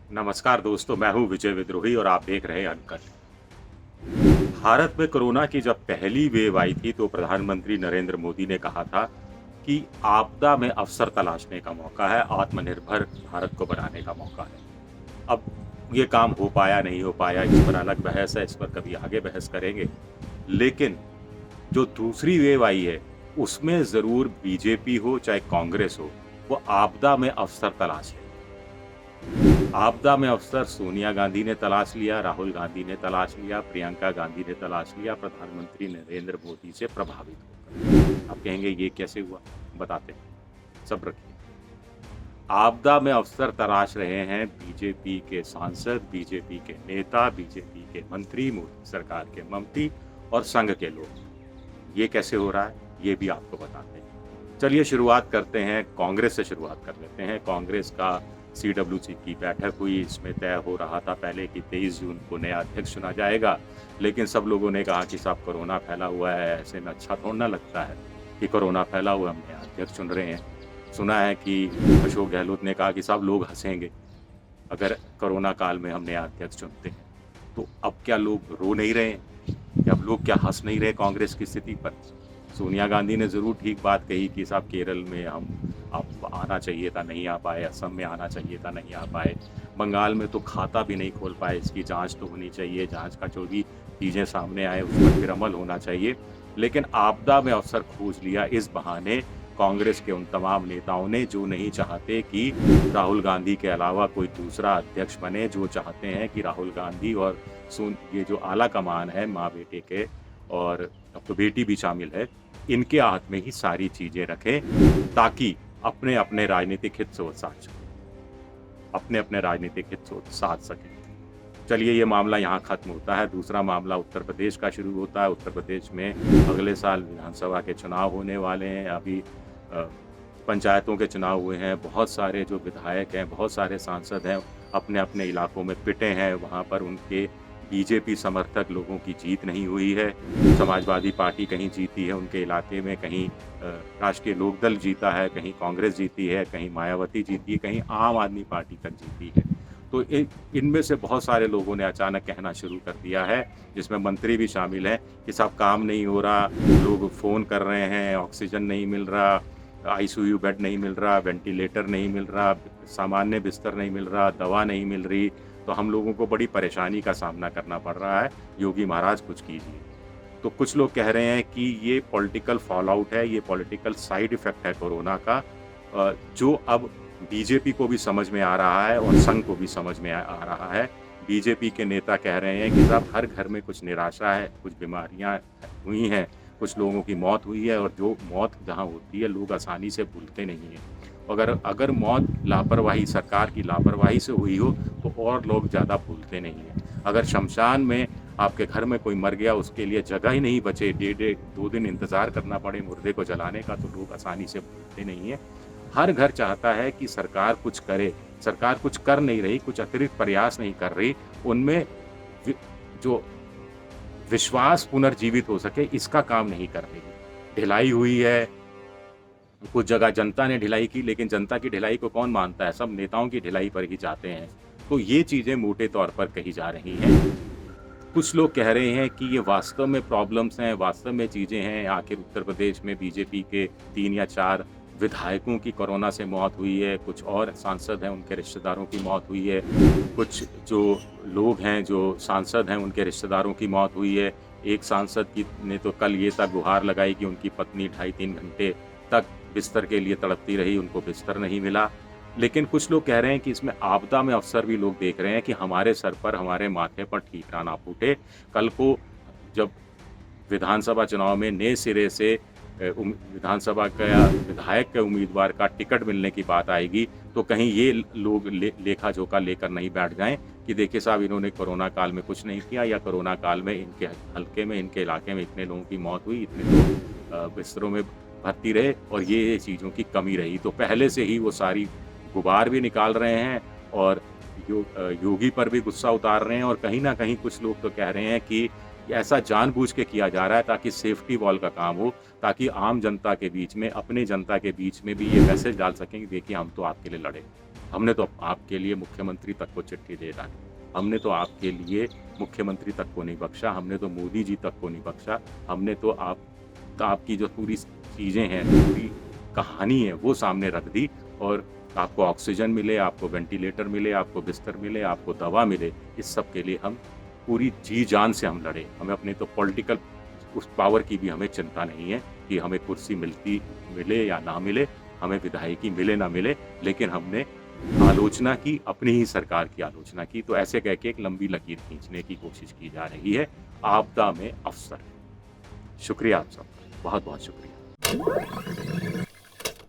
नमस्कार दोस्तों, मैं हूं विजय विद्रोही और आप देख रहे हैं अनकट। भारत में कोरोना की जब पहली वेव आई थी तो प्रधानमंत्री नरेंद्र मोदी ने कहा था कि आपदा में अवसर तलाशने का मौका है, आत्मनिर्भर भारत को बनाने का मौका है। अब ये काम हो पाया नहीं हो पाया, इस पर अलग बहस है, इस पर कभी आगे बहस करेंगे। लेकिन जो दूसरी वेव आई है, उसमें ज़रूर बीजेपी हो चाहे कांग्रेस हो, वो आपदा में अवसर तलाश रही है। आपदा में अवसर सोनिया गांधी ने तलाश लिया, राहुल गांधी ने तलाश लिया, प्रियंका गांधी ने तलाश लिया, प्रधानमंत्री नरेंद्र मोदी से प्रभावित होकर। आप कहेंगे ये कैसे हुआ? बताते हैं, सब्र रखिए। आपदा में अवसर तलाश रहे हैं बीजेपी के सांसद, बीजेपी के नेता, बीजेपी के मंत्री, मोदी सरकार के मंत्री और संघ के लोग। ये कैसे हो रहा है, ये भी आपको बताते हैं। चलिए शुरुआत करते हैं, कांग्रेस से शुरुआत कर लेते हैं। कांग्रेस का सीडब्ल्यूसी की बैठक हुई, इसमें तय हो रहा था पहले कि 23 जून को नया अध्यक्ष चुना जाएगा, लेकिन सब लोगों ने कहा कि साहब कोरोना फैला हुआ है, ऐसे में अच्छा थोड़ा ना लगता है कि कोरोना फैला हुआ, हम नया अध्यक्ष चुन रहे हैं। सुना है कि अशोक गहलोत ने कहा कि साहब लोग हंसेंगे अगर कोरोना काल में हम नया अध्यक्ष चुनते हैं। तो अब क्या लोग रो नहीं रहे हैं? क्या अब लोग क्या हंस नहीं रहे कांग्रेस की स्थिति पर? सोनिया गांधी ने ज़रूर ठीक बात कही कि साहब केरल में आप आना चाहिए था, नहीं आ पाए, असम में आना चाहिए था, नहीं आ पाए, बंगाल में तो खाता भी नहीं खोल पाए, इसकी जांच तो होनी चाहिए, जांच का जो भी चीज़ें सामने आए उस पर फिर अमल होना चाहिए। लेकिन आपदा में अवसर खोज लिया इस बहाने कांग्रेस के उन तमाम नेताओं ने जो नहीं चाहते कि राहुल गांधी के अलावा कोई दूसरा अध्यक्ष बने, जो चाहते हैं कि राहुल गांधी और ये जो आला कमान है माँ बेटे के, और अब तो बेटी भी शामिल है, इनके हाथ में ही सारी चीजें रखें ताकि अपने अपने राजनीतिक हित से वो अपने राजनीतिक हित से साध सकें। चलिए ये मामला यहाँ खत्म होता है। दूसरा मामला उत्तर प्रदेश का शुरू होता है। उत्तर प्रदेश में अगले साल विधानसभा के चुनाव होने वाले हैं। अभी पंचायतों के चुनाव हुए हैं। बहुत सारे जो विधायक हैं, बहुत सारे सांसद हैं, अपने अपने इलाकों में पिटे हैं। वहाँ पर उनके बीजेपी समर्थक लोगों की जीत नहीं हुई है। समाजवादी पार्टी कहीं जीती है उनके इलाके में, कहीं राष्ट्रीय लोकदल जीता है, कहीं कांग्रेस जीती है, कहीं मायावती जीती है, कहीं आम आदमी पार्टी तक जीती है। तो इनमें से बहुत सारे लोगों ने अचानक कहना शुरू कर दिया है, जिसमें मंत्री भी शामिल हैं, कि साहब काम नहीं हो रहा, लोग फ़ोन कर रहे हैं, ऑक्सीजन नहीं मिल रहा, आईसीयू बेड नहीं मिल रहा, वेंटिलेटर नहीं मिल रहा, सामान्य बिस्तर नहीं मिल रहा, दवा नहीं मिल रही, तो हम लोगों को बड़ी परेशानी का सामना करना पड़ रहा है, योगी महाराज कुछ कीजिए। तो कुछ लोग कह रहे हैं कि ये पॉलिटिकल फॉल आउट है, ये पॉलिटिकल साइड इफ़ेक्ट है कोरोना का, जो अब बीजेपी को भी समझ में आ रहा है और संघ को भी समझ में आ रहा है। बीजेपी के नेता कह रहे हैं कि साहब हर घर में कुछ निराशा है, कुछ बीमारियां हुई हैं, कुछ लोगों की मौत हुई है, और जो मौत जहां होती है लोग आसानी से भूलते नहीं हैं। अगर मौत लापरवाही, सरकार की लापरवाही से हुई हो तो और लोग ज़्यादा भूलते नहीं हैं। अगर शमशान में आपके घर में कोई मर गया, उसके लिए जगह ही नहीं बचे, डेढ़ 2 दिन इंतज़ार करना पड़े मुर्दे को जलाने का, तो लोग आसानी से भूलते नहीं हैं। हर घर चाहता है कि सरकार कुछ करे। सरकार कुछ कर नहीं रही, कुछ अतिरिक्त प्रयास नहीं कर रही, उनमें जो विश्वास पुनर्जीवित हो सके, इसका काम नहीं कर रही। ढिलाई हुई है, कुछ जगह जनता ने ढिलाई की, लेकिन जनता की ढिलाई को कौन मानता है? सब नेताओं की ढिलाई पर ही जाते हैं। तो ये चीज़ें मोटे तौर पर कही जा रही हैं। कुछ लोग कह रहे हैं कि ये वास्तव में प्रॉब्लम्स हैं, वास्तव में चीज़ें हैं। आखिर उत्तर प्रदेश में बीजेपी के 3 या 4 विधायकों की कोरोना से मौत हुई है, कुछ और सांसद हैं उनके रिश्तेदारों की मौत हुई है, कुछ जो लोग हैं जो सांसद हैं उनके रिश्तेदारों की मौत हुई है। एक सांसद की ने तो कल ये तक गुहार लगाई कि उनकी पत्नी 2.5-3 घंटे तक बिस्तर के लिए तड़पती रही, उनको बिस्तर नहीं मिला। लेकिन कुछ लोग कह रहे हैं कि इसमें आपदा में अवसर भी लोग देख रहे हैं कि हमारे सर पर, हमारे माथे पर ठीकरा ना फूटे। कल को जब विधानसभा चुनाव में नए सिरे से विधानसभा का विधायक के उम्मीदवार का टिकट मिलने की बात आएगी, तो कहीं ये लोग लेखा जोखा लेकर नहीं बैठ जाएं कि देखिए साहब इन्होंने कोरोना काल में कुछ नहीं किया, या कोरोना काल में इनके हल्के में, इनके इलाके में इतने लोगों की मौत हुई, इतने लोग बिस्तरों में भर्ती रहे, और ये चीज़ों की कमी रही। तो पहले से ही वो सारी गुबार भी निकाल रहे हैं और योगी पर भी गुस्सा उतार रहे हैं, और कहीं ना कहीं कुछ लोग तो कह रहे हैं कि ऐसा जानबूझ के किया जा रहा है ताकि सेफ्टी वॉल का काम हो, ताकि आम जनता के बीच में, अपने जनता के बीच में भी ये मैसेज डाल सकें कि देखिए हम तो आपके लिए लड़े। हमने तो आपके लिए मुख्यमंत्री तक को चिट्ठी दे डाली। हमने तो आपके लिए मुख्यमंत्री तक को नहीं बख्शा, हमने तो मोदी जी तक को नहीं बख्शा। हमने तो आपकी जो पूरी चीज़ें हैं, पूरी कहानी है वो सामने रख दी और आपको ऑक्सीजन मिले, आपको वेंटिलेटर मिले, आपको बिस्तर मिले, आपको दवा मिले, इस सब के लिए हम पूरी जी-जान से हम लड़े। हमें अपने तो पॉलिटिकल उस पावर की भी हमें चिंता नहीं है कि हमें कुर्सी मिले या ना मिले, हमें विधायकी मिले ना मिले, लेकिन हमने आलोचना की, अपनी ही सरकार की आलोचना की। तो ऐसे कह के एक लंबी लकीर खींचने की कोशिश की जा रही है। आपदा में अफसर। शुक्रिया आप सबका, बहुत-बहुत शुक्रिया।